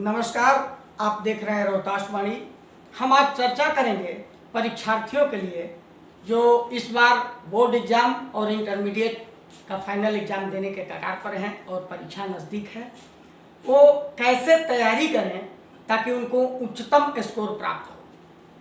नमस्कार, आप देख रहे हैं रोहतास वाणी। हम आज चर्चा करेंगे परीक्षार्थियों के लिए जो इस बार बोर्ड एग्ज़ाम और इंटरमीडिएट का फाइनल एग्ज़ाम देने के कगार पर हैं और परीक्षा नज़दीक है, वो कैसे तैयारी करें ताकि उनको उच्चतम स्कोर प्राप्त हो।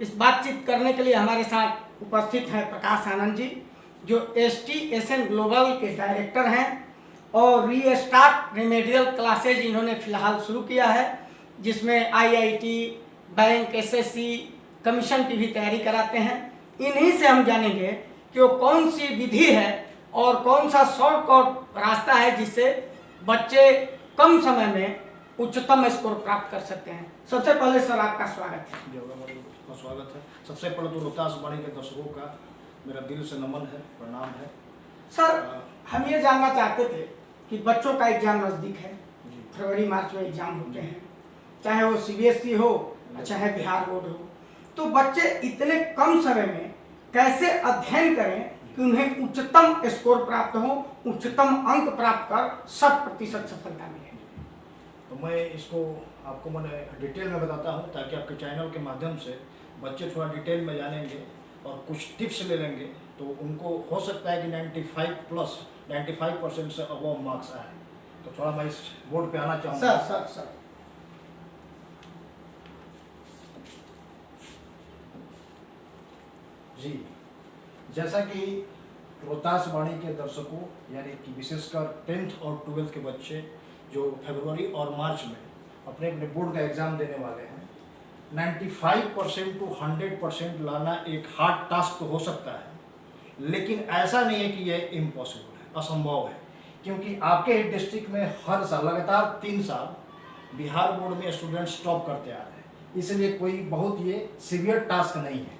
इस बातचीत करने के लिए हमारे साथ उपस्थित हैं प्रकाश आनंद जी, जो STSN ग्लोबल के डायरेक्टर हैं और रीस्टार्ट रेमेडियल क्लासेज इन्होंने फ़िलहाल शुरू किया है, जिसमें IIT, बैंक, SSC, कमीशन की भी तैयारी कराते हैं। इन्हीं से हम जानेंगे कि वो कौन सी विधि है और कौन सा शॉर्टकट रास्ता है जिससे बच्चे कम समय में उच्चतम स्कोर प्राप्त कर सकते हैं। सबसे पहले सर आपका स्वागत है। स्वागत है। सबसे पहले तो रोहतास वाणी के दर्शकों का मेरा दिल से नमन है, प्रणाम है। सर, हम ये जानना चाहते थे कि बच्चों का एग्ज़ाम नज़दीक है, फरवरी मार्च में एग्ज़ाम होते हैं, चाहे वो CBSE हो चाहे बिहार बोर्ड हो, तो बच्चे इतने कम समय में कैसे अध्ययन करें कि उन्हें उच्चतम स्कोर प्राप्त हो, उच्चतम अंक प्राप्त कर 100% सफलता मिले। तो मैं इसको आपको मैंने डिटेल में बताता हूँ ताकि आपके चैनल के माध्यम से बच्चे थोड़ा डिटेल में जानेंगे और कुछ टिप्स ले लेंगे, तो उनको हो सकता है कि 95% से अबव मार्क्स आए। तो थोड़ा मैं इस बोर्ड पे आना चाहूँगा। सर जी, जैसा कि रोहतास वाणी के दर्शकों यानी कि विशेषकर 10th और 12th के बच्चे जो फरवरी और मार्च में अपने अपने बोर्ड का एग्ज़ाम देने वाले हैं, 95% to 100% लाना एक हार्ड टास्क तो हो सकता है, लेकिन ऐसा नहीं है कि यह इम्पॉसिबल है, असंभव है। क्योंकि आपके डिस्ट्रिक्ट में हर साल लगातार 3 साल बिहार बोर्ड में स्टूडेंट्स टॉप करते आ रहे हैं, इसलिए कोई बहुत ये सीवियर टास्क नहीं है।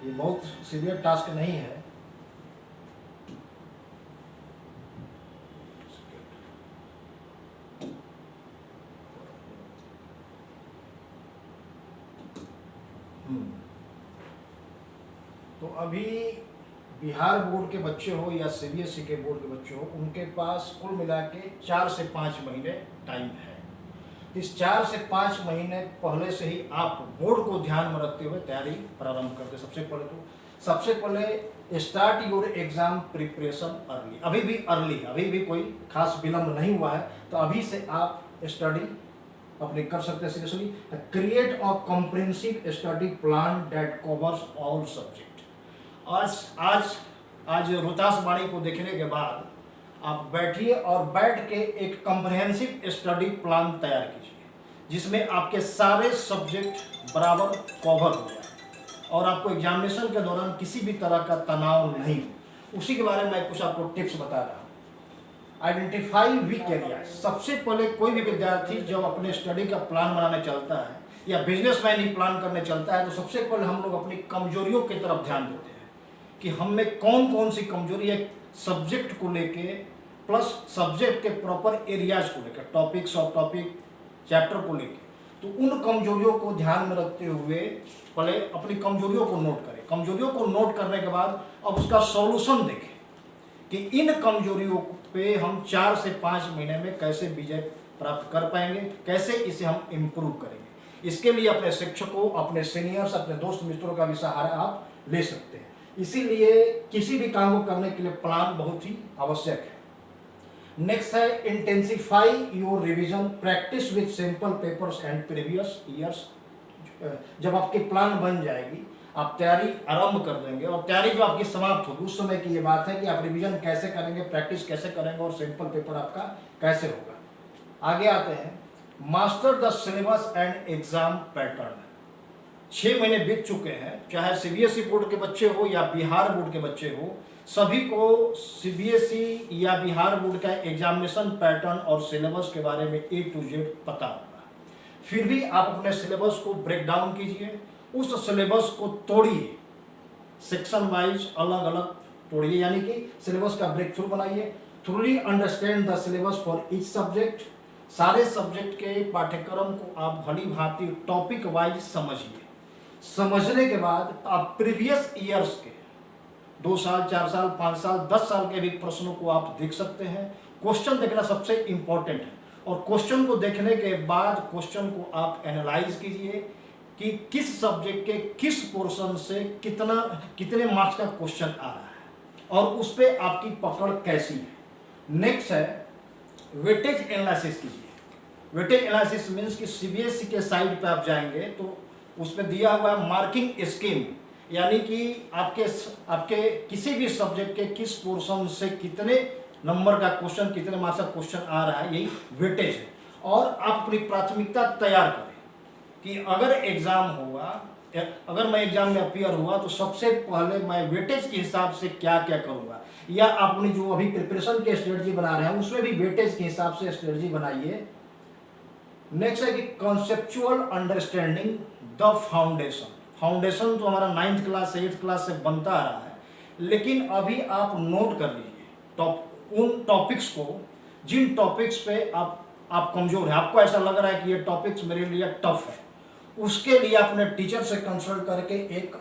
ये बहुत सीवियर टास्क नहीं है। तो अभी बिहार बोर्ड के बच्चे हो या CBSE के बोर्ड के बच्चे हो, उनके पास कुल मिला के 4 से 5 महीने टाइम है। इस 4 से 5 महीने पहले से ही आप बोर्ड को ध्यान में रखते हुए तैयारी प्रारंभ करते। सबसे पहले start your exam preparation early. अभी भी कोई खास विलम्ब नहीं हुआ है, तो अभी से आप स्टडी अपनी कर सकते हैं। Seriously create a comprehensive study plan that covers all subject. आज रोहतास वाणी को देखने के बाद आप बैठिए और बैठ के एक कॉम्प्रिहेंसिव स्टडी प्लान तैयार कीजिए, जिसमें आपके सारे सब्जेक्ट बराबर कवर हो जाए और आपको एग्जामिनेशन के दौरान किसी भी तरह का तनाव नहीं हो। उसी के बारे में मैं कुछ आपको टिप्स बता रहा हूँ। Identify weak area. सबसे पहले कोई भी विद्यार्थी जब अपने स्टडी का प्लान बनाने चलता है या बिजनेसमैन ही प्लान करने चलता है, तो सबसे पहले हम लोग अपनी कमजोरियों की तरफ ध्यान देते हैं कि हम में कौन कौन सी कमजोरी है सब्जेक्ट को लेके, प्लस सब्जेक्ट के प्रॉपर एरियाज को लेकर, टॉपिक सब टॉपिक चैप्टर को लेके। तो उन कमजोरियों को ध्यान में रखते हुए पहले अपनी कमजोरियों को नोट करें। कमजोरियों को नोट करने के बाद अब उसका सॉल्यूशन देखें कि इन कमजोरियों पे हम 4 से 5 महीने में कैसे विजय प्राप्त कर पाएंगे, कैसे इसे हम इम्प्रूव करेंगे। इसके लिए अपने शिक्षकों, अपने सीनियर्स, अपने दोस्त मित्रों का भी सहारा आप ले सकते हैं। इसीलिए किसी भी काम को करने के लिए प्लान बहुत ही आवश्यक है। नेक्स्ट है intensify your revision, practice with simple papers and previous years. जब आपकी प्लान बन जाएगी, आप तैयारी आरंभ कर देंगे और तैयारी जो आपकी समाप्त होगी, उस समय की ये बात है कि आप रिवीजन कैसे करेंगे, प्रैक्टिस कैसे करेंगे और सिंपल पेपर आपका कैसे होगा। आगे आते हैं, master the syllabus and exam pattern. 6 महीने बीत चुके हैं, चाहे CBSE बोर्ड के बच्चे हो या बिहार बोर्ड के बच्चे हो, सभी को CBSE या बिहार बोर्ड का एग्जामिनेशन पैटर्न और सिलेबस के बारे में A to Z पता होगा। फिर भी आप अपने सिलेबस को ब्रेक डाउन कीजिए, उस सिलेबस को तोड़िए, सेक्शन वाइज अलग अलग तोड़िए, यानी कि सिलेबस का ब्रेक थ्रू बनाइए। थ्रूली understand the syllabus for each subject. सारे सब्जेक्ट के पाठ्यक्रम को आप भली भांति टॉपिक वाइज समझिए। समझने के बाद आप प्रीवियस ईयर्स के 2 साल, 4 साल, 5 साल, 10 साल के भी प्रश्नों को आप देख सकते हैं। क्वेश्चन देखना सबसे इम्पोर्टेंट है और क्वेश्चन को देखने के बाद क्वेश्चन को आप एनालाइज कीजिए कि किस सब्जेक्ट के किस पोर्शन से कितने मार्क्स का क्वेश्चन आ रहा है और उस पर आपकी पकड़ कैसी है। नेक्स्ट है वेटेज एनालिसिस कीजिए। वेटेज एनालिसिस मीन्स कि सीबीएसई के साइट पे आप जाएंगे तो उस पर दिया हुआ है मार्किंग स्कीम, यानी कि आपके किसी भी सब्जेक्ट के किस पोर्शन से कितने नंबर का क्वेश्चन, कितने मार्क्स का क्वेश्चन आ रहा है, यही वेटेज है। और आप अपनी प्राथमिकता तैयार करें कि अगर एग्जाम होगा, अगर मैं एग्जाम में अपीयर हुआ तो सबसे पहले मैं वेटेज के हिसाब से क्या क्या करूंगा, या अपनी जो अभी प्रिपरेशन की स्ट्रेटजी बना रहे हैं उसमें भी वेटेज के हिसाब से स्ट्रेटजी बनाइए। नेक्स्ट है कि conceptual understanding the foundation. Foundation तो हमारा 9th क्लास से 8th क्लास से बनता आ रहा है, लेकिन अभी आप नोट कर लीजिए उन टॉपिक्स को जिन टॉपिक्स पे आप कमजोर हैं, आपको ऐसा लग रहा है कि ये टॉपिक्स मेरे लिए टफ है, उसके लिए अपने टीचर से कंसल्ट करके एक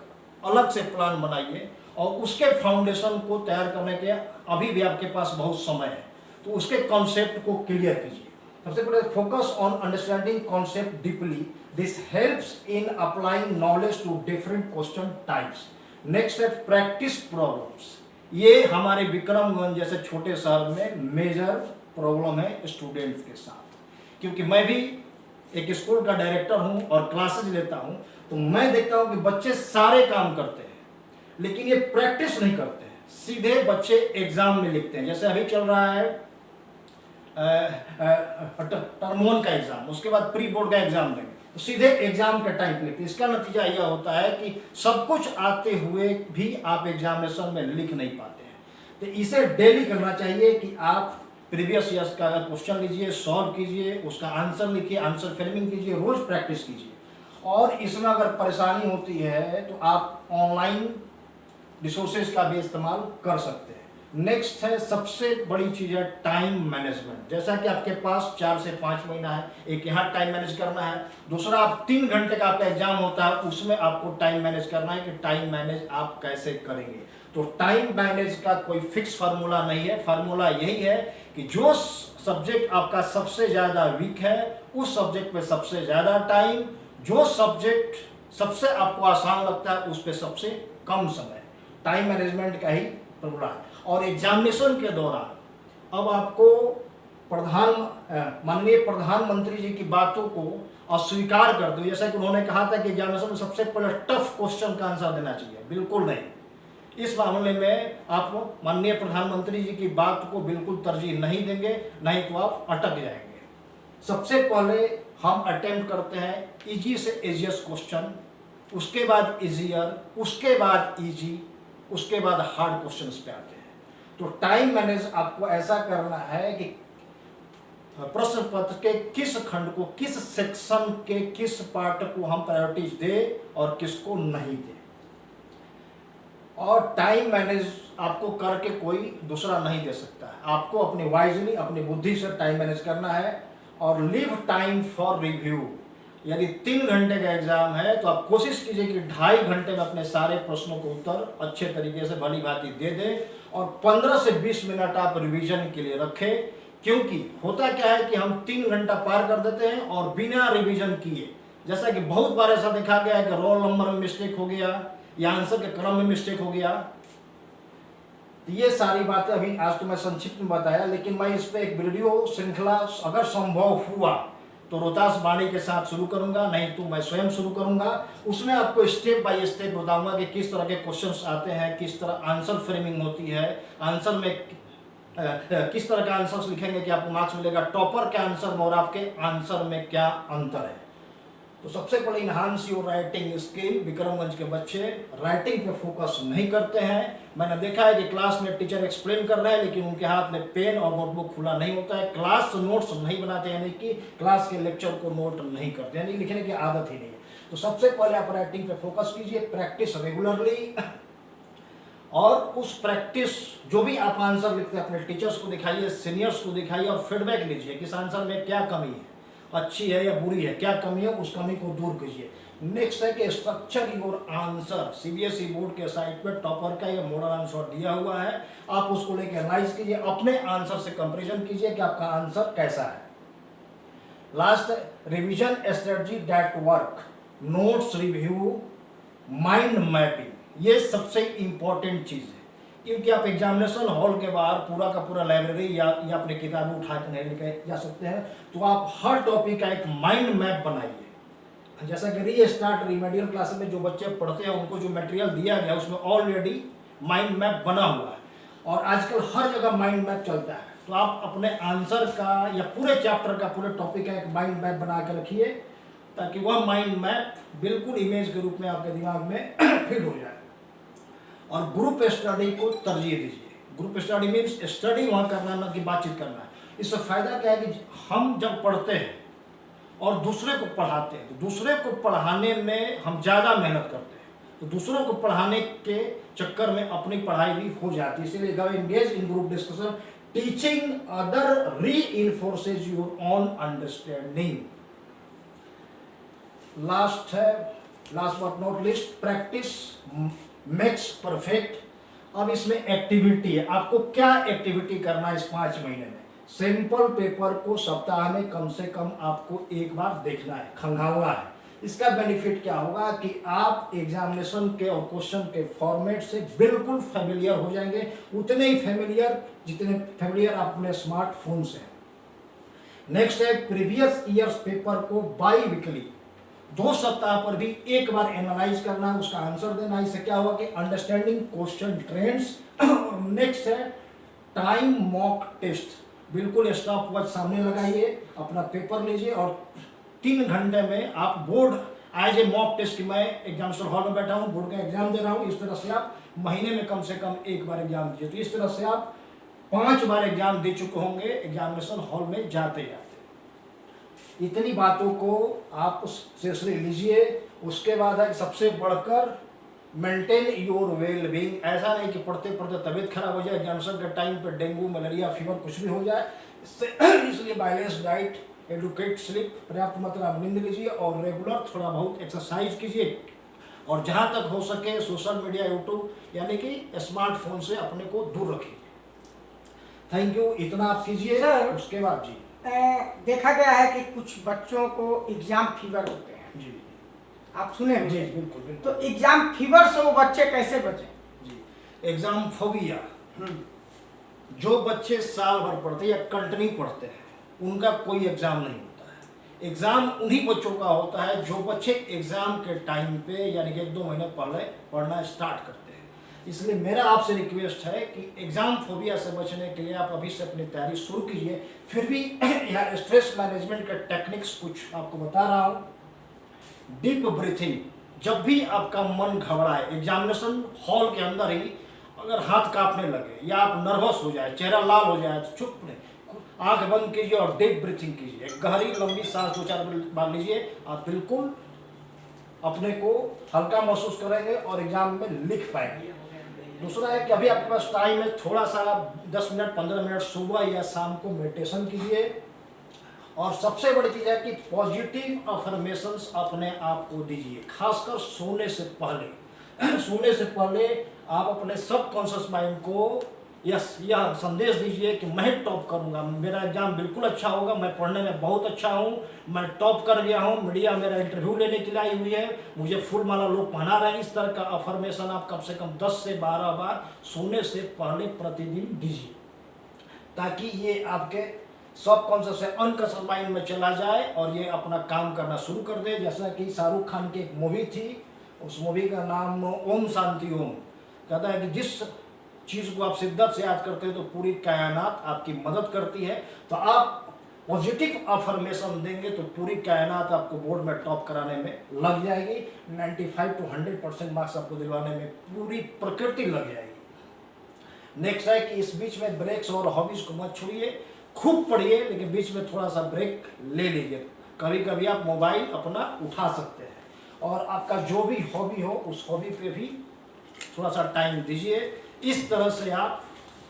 अलग से प्लान बनाइए और उसके फाउंडेशन को तैयार करने के अभी भी आपके पास बहुत समय है, तो उसके कॉन्सेप्ट को क्लियर कीजिए। सबसे पहले focus on understanding concept deeply, this helps in applying knowledge to different question types. Next है प्रैक्टिस प्रॉब्लम्स। ये हमारे विक्रमगंज जैसे छोटे शहर में मेजर प्रॉब्लम है स्टूडेंट्स के साथ, क्योंकि मैं भी एक स्कूल का डायरेक्टर हूं और क्लासेज लेता हूं, तो मैं देखता हूं कि बच्चे सारे काम करते हैं लेकिन ये प्रैक्टिस नहीं करते हैं, सीधे बच्चे एग्जाम में लिखते हैं। जैसे अभी चल रहा है टर्म 1 का एग्जाम, उसके बाद प्री बोर्ड का एग्जाम देंगे, तो सीधे एग्जाम का टाइप लिखते हैं। इसका नतीजा यह होता है कि सब कुछ आते हुए भी आप एग्जामिनेशन में लिख नहीं पाते हैं। तो इसे डेली करना चाहिए कि आप प्रीवियस ईयर्स का अगर क्वेश्चन लीजिए, सॉल्व कीजिए, उसका आंसर लिखिए, आंसर फ्रेमिंग कीजिए, रोज प्रैक्टिस कीजिए। और इसमें अगर परेशानी होती है तो आप ऑनलाइन रिसोर्सेज का भी इस्तेमाल कर सकते हैं। नेक्स्ट है सबसे बड़ी चीज है टाइम मैनेजमेंट। जैसा कि आपके पास 4 से 5 महीना है, एक यहाँ टाइम मैनेज करना है, दूसरा आप 3 घंटे का आपका एग्जाम होता है, उसमें आपको टाइम मैनेज करना है कि टाइम मैनेज आप कैसे करेंगे। तो टाइम मैनेज का कोई फिक्स फार्मूला नहीं है, फार्मूला यही है कि जो सब्जेक्ट आपका सबसे ज्यादा वीक है उस सब्जेक्ट पे सबसे ज्यादा टाइम, जो सब्जेक्ट सबसे आपको आसान लगता है उस पे सबसे कम समय। टाइम मैनेजमेंट का ही फार्मूला है। और एग्जामिनेशन के दौरान अब आपको माननीय प्रधानमंत्री जी की बातों को अस्वीकार कर दो, जैसा कि उन्होंने कहा था कि एग्जामिनेशन में सबसे पहले टफ क्वेश्चन का आंसर देना चाहिए, बिल्कुल नहीं। इस मामले में आप माननीय प्रधानमंत्री जी की बात को बिल्कुल तरजीह नहीं देंगे, नहीं तो आप अटक जाएंगे। सबसे पहले हम अटेम्प्ट करते हैं इजी से इजीएस्ट क्वेश्चन, उसके बाद इजियर, उसके बाद इजी, उसके बाद हार्ड क्वेश्चंस पे आते हैं। तो टाइम मैनेज आपको ऐसा करना है कि प्रश्न पत्र के किस खंड को, किस सेक्शन के किस पार्ट को हम प्रायोरिटीज दे और किसको नहीं दे। और टाइम मैनेज आपको करके कोई दूसरा नहीं दे सकता है, आपको अपनी वाइजली, अपनी बुद्धि से टाइम मैनेज करना है। और लीव टाइम फॉर रिव्यू। यदि 3 घंटे का एग्जाम है तो आप कोशिश कीजिए कि 2.5 घंटे में अपने सारे प्रश्नों को उत्तर अच्छे तरीके से भली भांति दे दें और 15 से 20 मिनट आप रिवीजन के लिए रखें। क्योंकि होता क्या है कि हम 3 घंटा पार कर देते हैं और बिना रिवीजन किए, जैसा कि बहुत बार ऐसा देखा गया है कि रोल नंबर में मिस्टेक हो गया या आंसर के क्रम में मिस्टेक हो गया। ये सारी बातें अभी आज तो मैं संक्षिप्त में बताया, लेकिन मैं इस पर एक वीडियो श्रृंखला अगर संभव हुआ तो रोहतास बाणी के साथ शुरू करूंगा, नहीं तो मैं स्वयं शुरू करूंगा। उसमें आपको स्टेप बाय स्टेप बताऊंगा कि किस तरह के क्वेश्चंस आते हैं, किस तरह आंसर फ्रेमिंग होती है, आंसर में किस तरह का आंसर्स लिखेंगे कि आपको मार्क्स मिलेगा, टॉपर के आंसर में और आपके आंसर में क्या अंतर है। तो सबसे पहले enhance your writing skill. Vikramganj के बच्चे राइटिंग पे फोकस नहीं करते हैं। मैंने देखा है कि क्लास में टीचर एक्सप्लेन कर रहे हैं लेकिन उनके हाथ में पेन और नोटबुक खुला नहीं होता है, क्लास नोट्स नहीं बनाते, यानी कि क्लास के लेक्चर को नोट नहीं करते, यानी लिखने की आदत ही नहीं है। तो सबसे पहले आप राइटिंग पे फोकस कीजिए, प्रैक्टिस रेगुलरली। और उस प्रैक्टिस जो भी आप आंसर लिखते हैं अपने टीचर्स को दिखाइए, सीनियर्स को दिखाइए और फीडबैक लीजिए कि इस आंसर में क्या कमी है, अच्छी है या बुरी है, क्या कमी है, उस कमी को दूर कीजिए। नेक्स्ट है कि structure your answer. CBSE board के साइट पे टॉपर का ये मॉडल आंसर दिया हुआ है, आप उसको लेके एनालाइज कीजिए, अपने आंसर से कंपैरिजन कीजिए कि आपका आंसर कैसा है। Last, revision strategy that work, notes review, mind mapping, ये सबसे इंपॉर्टेंट चीज़ है, क्योंकि आप एग्जामिनेशन हॉल के बाहर पूरा का पूरा लाइब्रेरी या अपनी किताबें उठा के नहीं लेके जा सकते हैं, तो आप हर टॉपिक का एक माइंड मैप बनाइए। जैसा कि री स्टार्ट रिमेडियल क्लास में जो बच्चे पढ़ते हैं उनको जो मटेरियल दिया गया उसमें ऑलरेडी माइंड मैप बना हुआ है, और आजकल हर जगह माइंड मैप चलता है, तो आप अपने आंसर का या पूरे चैप्टर का, पूरे टॉपिक का एक माइंड मैप बना के रखिए, ताकि वह माइंड मैप बिल्कुल इमेज के रूप में आपके दिमाग में फिट हो जाए। और ग्रुप स्टडी को तरजीह दीजिए। ग्रुप स्टडी मीन्स स्टडी वहाँ करना, ना कि बातचीत करना है। इससे फायदा क्या है कि हम जब पढ़ते हैं और दूसरे को पढ़ाते हैं, तो दूसरे को पढ़ाने में हम ज़्यादा मेहनत करते हैं, तो दूसरों को पढ़ाने के चक्कर में अपनी पढ़ाई भी हो जाती है। इसीलिए जब engage in group discussion, teaching other reinforces your own understanding. Last but not least, practice makes perfect. अब इसमें एक्टिविटी है, आपको क्या एक्टिविटी करना है इस 5 महीने में। सैंपल पेपर को सप्ताह में कम से कम आपको एक बार देखना है, खंगालना है। इसका बेनिफिट क्या होगा कि आप एग्जामिनेशन के और क्वेश्चन के फॉर्मेट से बिल्कुल फेमिलियर हो जाएंगे, उतने ही फेमिलियर जितने फेमिलियर आप अपने स्मार्टफोन से हैं। नेक्स्ट है प्रीवियस ईयर्स पेपर को बाई वीकली, 2 सप्ताह पर भी एक बार एनालाइज करना, उसका आंसर देना। इससे क्या होगा कि अंडरस्टैंडिंग क्वेश्चन ट्रेंड्स। और नेक्स्ट है टाइम मॉक टेस्ट, बिल्कुल स्टॉप वॉच सामने लगाइए, अपना पेपर लीजिए और 3 घंटे में आप board as a mock test की मैं एग्जामिनेशन हॉल में बैठा हूँ, बोर्ड का एग्जाम दे रहा हूँ, इस तरह से आप महीने में कम से कम एक बार एग्जाम दीजिए। तो इस तरह से आप 5 बार एग्जाम दे चुके होंगे एग्जामिनेशन हॉल में जाते जाते। इतनी बातों को आप सीरियसली लीजिए। उसके बाद है सबसे बढ़कर मेंटेन योर वेल बीइंग। ऐसा नहीं कि पढ़ते पढ़ते तबीयत खराब हो जाए, एग्जामिनेशन के टाइम पे डेंगू, मलेरिया, फीवर कुछ भी हो जाए। इसलिए बैलेंस डाइट, एडुकेट स्लीप, पर्याप्त मात्रा में नींद लीजिए और रेगुलर थोड़ा बहुत एक्सरसाइज कीजिए। और जहाँ तक हो सके सोशल मीडिया, यूट्यूब यानी कि स्मार्टफोन से अपने को दूर रखिए। थैंक यू, इतना आप कीजिए। उसके बाद जी देखा गया है कि कुछ बच्चों को एग्जाम फीवर होते हैं जी, आप सुने हैं? जी बिल्कुल बिल्कुल। तो एग्जाम फीवर से वो बच्चे कैसे बचें? जी, एग्जाम फोबिया, जो बच्चे साल भर पढ़ते हैं या कंटिन्यू पढ़ते हैं उनका कोई एग्जाम नहीं होता है। एग्जाम उन्हीं बच्चों का होता है जो बच्चे एग्जाम के टाइम पे यानी कि 1-2 महीने पहले पढ़ना स्टार्ट करते हैं। इसलिए मेरा आपसे रिक्वेस्ट है कि एग्जाम फोबिया से बचने के लिए आप अभी से अपनी तैयारी शुरू कीजिए। फिर भी यहाँ स्ट्रेस मैनेजमेंट के टेक्निक्स कुछ आपको बता रहा हूँ। डीप ब्रीथिंग, जब भी आपका मन घबराए एग्जामिनेशन हॉल के अंदर ही, अगर हाथ कांपने लगे या आप नर्वस हो जाए, चेहरा लाल हो जाए, तो चुप नहीं, आंख बंद कीजिए और डीप ब्रीथिंग कीजिए। गहरी लंबी सांस 2-4 बार लीजिए, आप बिल्कुल अपने को हल्का महसूस करेंगे और एग्जाम में लिख पाएंगे। दूसरा है कि अभी आपके पास टाइम है, थोड़ा सा 10 मिनट 15 मिनट सुबह या शाम को मेडिटेशन कीजिए। और सबसे बड़ी चीज़ है कि पॉजिटिव अफर्मेशंस अपने आप को दीजिए, खासकर सोने से पहले। सोने से पहले आप अपने सबकॉन्शियस माइंड को यह संदेश दीजिए कि मैं टॉप करूंगा, मेरा एग्जाम बिल्कुल अच्छा होगा, मैं पढ़ने में बहुत अच्छा हूं, मैं टॉप कर गया हूं, मीडिया मेरा इंटरव्यू लेने के लिए आई हुई है, मुझे फुल माला लोग पहना रहे हैं। इस तरह का अफर्मेशन आप कम से कम 10 से 12 बार सोने से पहले प्रतिदिन दीजिए, ताकि ये आपके सबकॉन्शियस से अनकॉन्शियस माइंड में चला जाए और ये अपना काम करना शुरू कर दे। जैसा कि शाहरुख खान की एक मूवी थी, उस मूवी का नाम ओम शांति ओम। कहता है कि जिस चीज़ को आप शिद्दत से याद करते हैं तो पूरी कायनात आपकी मदद करती है। तो आप पॉजिटिव अफर्मेशन देंगे तो पूरी कायनात आपको बोर्ड में टॉप कराने में लग जाएगी। 95 to 100% मार्क्स आपको दिलवाने में पूरी प्रकृति लग जाएगी। नेक्स्ट है कि इस बीच में ब्रेक्स और हॉबीज को मत छोड़िए, खूब पढ़िए लेकिन बीच में थोड़ा सा ब्रेक ले लीजिए। कभी कभी आप मोबाइल अपना उठा सकते हैं और आपका जो भी हॉबी हो उस हॉबी पे भी थोड़ा सा टाइम दीजिए। इस तरह से आप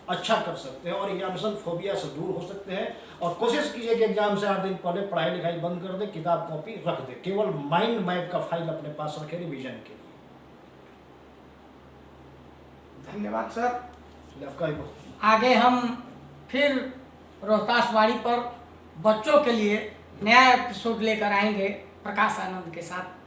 अच्छा कर सकते हैं और एग्जामिनेशन फोबिया से दूर हो सकते हैं। और कोशिश कीजिए कि एग्जाम से 8 दिन पहले पढ़ाई लिखाई बंद कर दे, किताब कॉपी रख दे, केवल माइंड मैप का फाइल अपने पास रखे रिवीजन के लिए। धन्यवाद सर। चलिए, आपका ही बहुत। आगे हम फिर रोहतास वाणी पर बच्चों के लिए नया एपिसोड लेकर आएंगे प्रकाश आनंद के साथ।